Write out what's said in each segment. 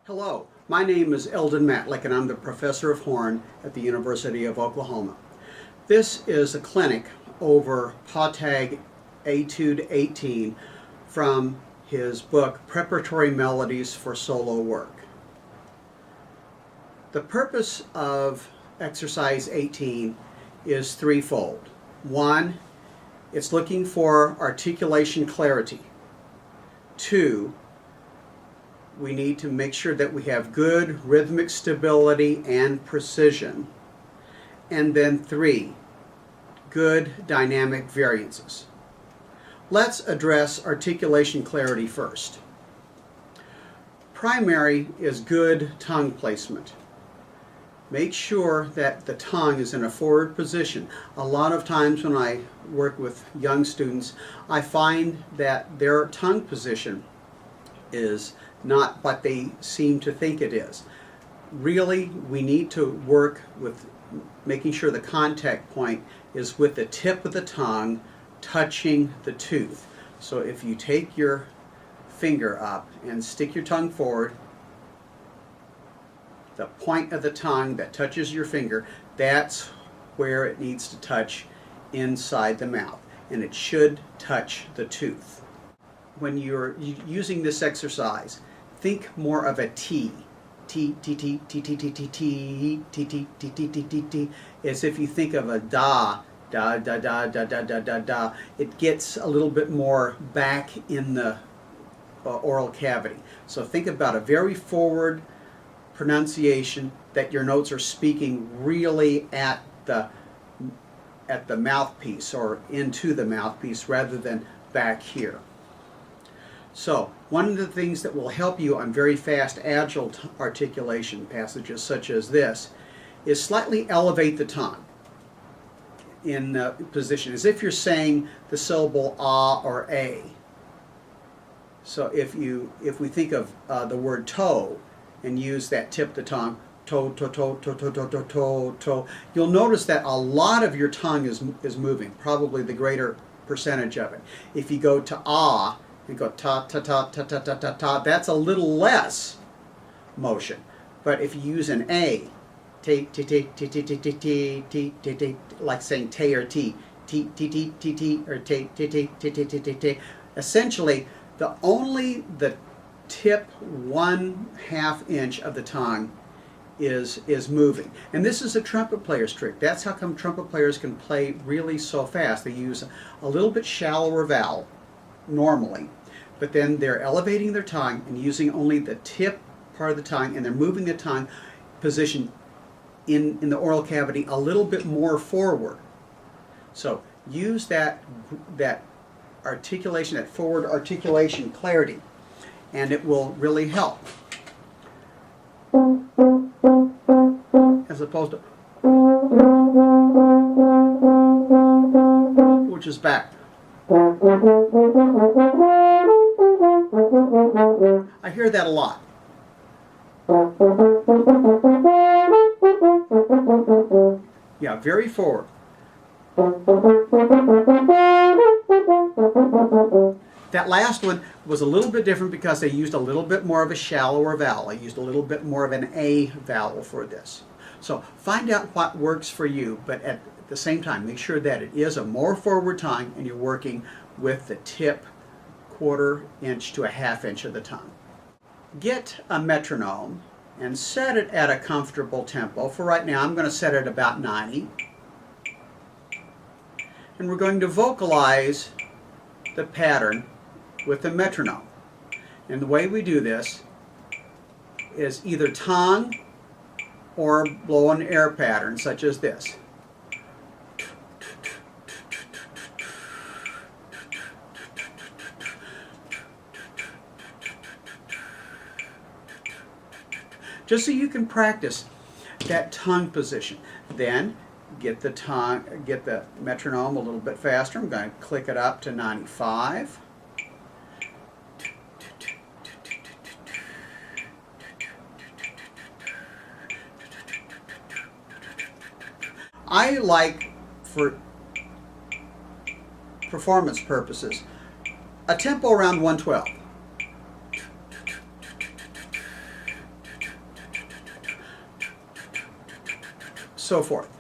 Hello, my name is Eldon Matlick and I'm the professor of horn at the University of Oklahoma. This is a clinic over Pottag Etude 18 from his book Preparatory Melodies for Solo Work. The purpose of exercise 18 is threefold. One, it's looking for articulation clarity. Two, we need to make sure that we have good rhythmic stability and precision. And then three, good dynamic variances. Let's address articulation clarity first. Primary is good tongue placement. Make sure that the tongue is in a forward position. A lot of times when I work with young students, I find that their tongue position is not what they seem to think it is. Really, we need to work with making sure the contact point is with the tip of the tongue touching the tooth. So if you take your finger up and stick your tongue forward, the point of the tongue that touches your finger, that's where it needs to touch inside the mouth, and it should touch the tooth. When you're using this exercise, think more of a T. T, T, T, T, T, T, T, T, T, T, T, T, T, T, T, T, as if you think of a da, da, da, da, da, da, da, da, da. It gets a little bit more back in the oral cavity. So think about a very forward pronunciation, that your notes are speaking really at the mouthpiece or into the mouthpiece rather than back here. So, one of the things that will help you on very fast, agile articulation passages such as this is slightly elevate the tongue in position, as if you're saying the syllable ah or a. So if we think of the word toe and use that tip of the tongue, toe, toe, toe, toe, toe, toe, toe, toe, toe, you'll notice that a lot of your tongue is moving, probably the greater percentage of it. If you go to ah, and go ta ta ta ta ta ta ta ta, that's a little less motion. But if you use an a, t t t t t t t t t t t, like saying te or t, t t t t t or t t t t t t t t, essentially only the tip 1/2 inch of the tongue is moving. And this is a trumpet player's trick. That's how come trumpet players can play really so fast. They use a little bit shallower vowel normally, but then they're elevating their tongue and using only the tip part of the tongue, and they're moving the tongue position in the oral cavity a little bit more forward. So use that articulation, that forward articulation clarity, and it will really help. As opposed to, which is back. I hear that a lot. Yeah, very forward. That last one was a little bit different because they used a little bit more of a shallower vowel. I used a little bit more of an A vowel for this. So find out what works for you, but at the same time, make sure that it is a more forward tongue and you're working with the tip 1/4 inch to a 1/2 inch of the tongue. Get a metronome and set it at a comfortable tempo. For right now, I'm going to set it about 90. And we're going to vocalize the pattern with the metronome. And the way we do this is either tongue or blow an air pattern such as this. Just so you can practice that tongue position. Then get the metronome a little bit faster. I'm going to click it up to 95. I like, for performance purposes, a tempo around 112. so forth.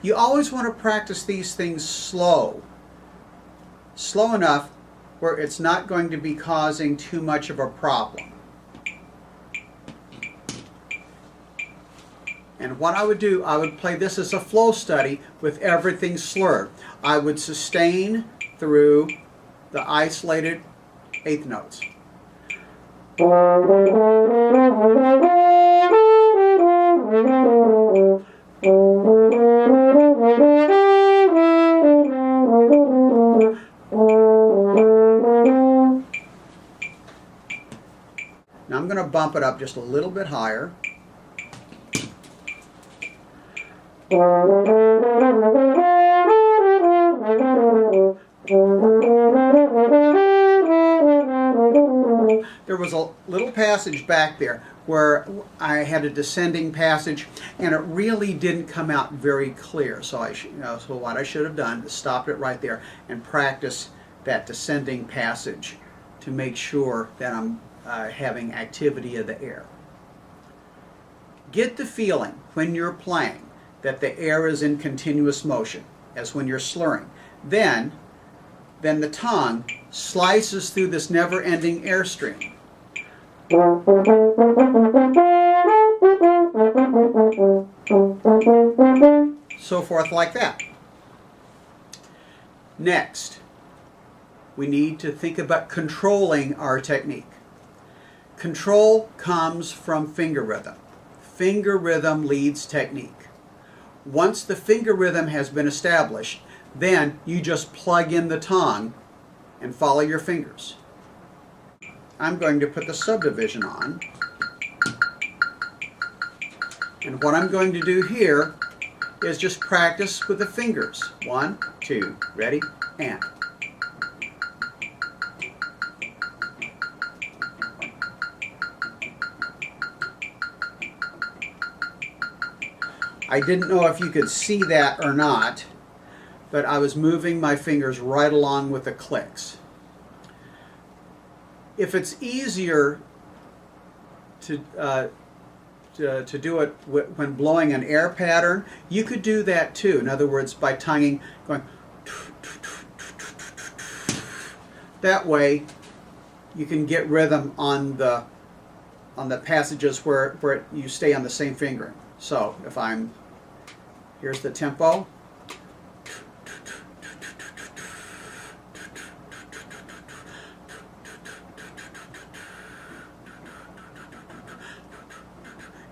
You always want to practice these things slow enough where it's not going to be causing too much of a problem. And what I would do, I would play this as a flow study with everything slurred. I would sustain through the isolated eighth notes. Now I'm going to bump it up just a little bit higher. There was a little passage back there where I had a descending passage, and it really didn't come out very clear. So so what I should have done is stopped it right there and practice that descending passage to make sure that I'm having activity of the air. Get the feeling when you're playing that the air is in continuous motion, as when you're slurring. Then the tongue slices through this never-ending airstream. So forth like that. Next, we need to think about controlling our technique. Control comes from finger rhythm. Finger rhythm leads technique. Once the finger rhythm has been established, then you just plug in the tongue and follow your fingers. I'm going to put the subdivision on. And what I'm going to do here is just practice with the fingers. 1, 2, ready, and. I didn't know if you could see that or not, but I was moving my fingers right along with the clicks. If it's easier to do it when blowing an air pattern, you could do that too. In other words, by tonguing, going. That way, you can get rhythm on the passages where you stay on the same fingering. So if here's the tempo.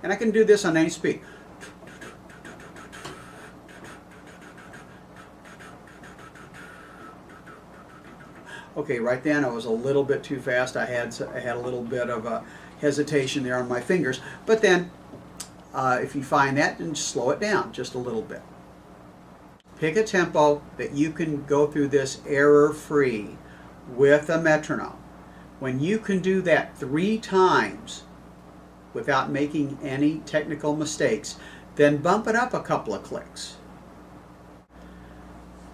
And I can do this on any speed. Okay, right then I was a little bit too fast. I had a little bit of a hesitation there on my fingers. But then, if you find that, then just slow it down just a little bit. Pick a tempo that you can go through this error-free with a metronome. When you can do that 3 times without making any technical mistakes, then bump it up a couple of clicks.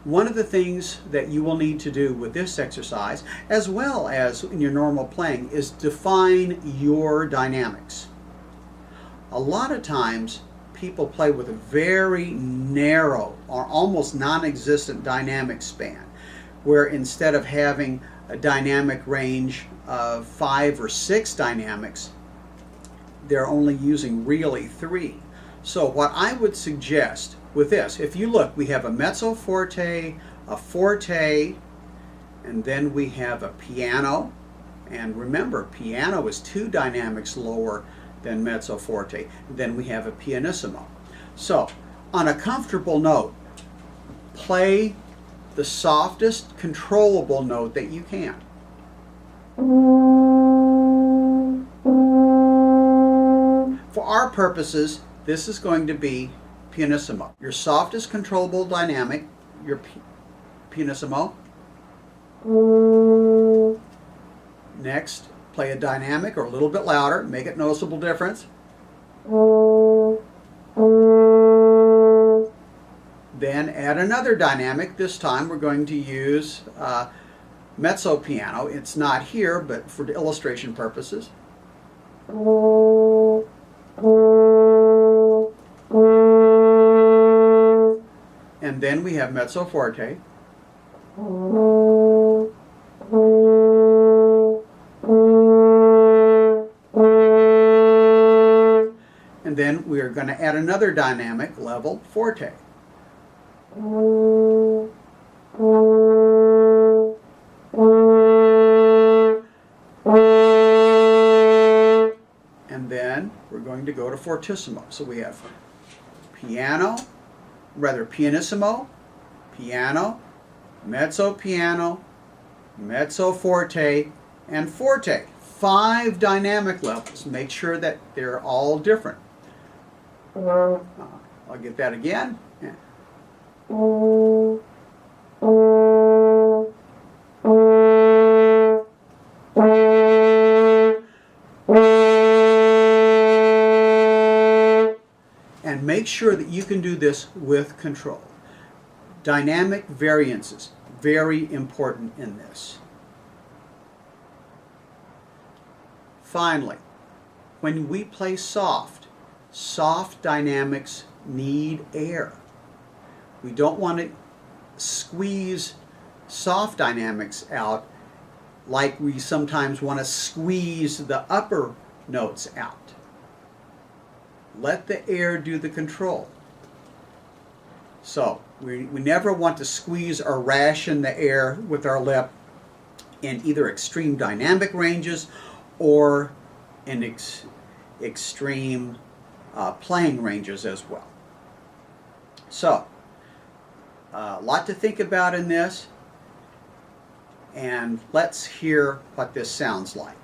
One of the things that you will need to do with this exercise, as well as in your normal playing, is define your dynamics. A lot of times people play with a very narrow or almost non-existent dynamic span, where instead of having a dynamic range of 5 or 6 dynamics, they're only using really 3. So what I would suggest with this, if you look, we have a mezzo forte, a forte, and then we have a piano. And remember, piano is 2 dynamics lower than mezzo forte. Then we have a pianissimo. So on a comfortable note, play the softest controllable note that you can. For our purposes, this is going to be pianissimo. Your softest controllable dynamic, your pianissimo. Next, play a dynamic or a little bit louder, make it noticeable difference. Then add another dynamic. This time we're going to use mezzo piano. It's not here, but for illustration purposes. And then we have mezzo forte. And then we are going to add another dynamic level, forte. And then we're going to go to fortissimo. So we have piano, rather pianissimo, piano, mezzo piano, mezzo forte, and forte. 5 dynamic levels. Make sure that they're all different. I'll get that again. Yeah. And make sure that you can do this with control. Dynamic variances, very important in this. Finally, when we play soft, soft dynamics need air. We don't want to squeeze soft dynamics out like we sometimes want to squeeze the upper notes out. Let the air do the control. So we never want to squeeze or ration the air with our lip in either extreme dynamic ranges or in extreme playing ranges as well. So, a lot to think about in this, and let's hear what this sounds like.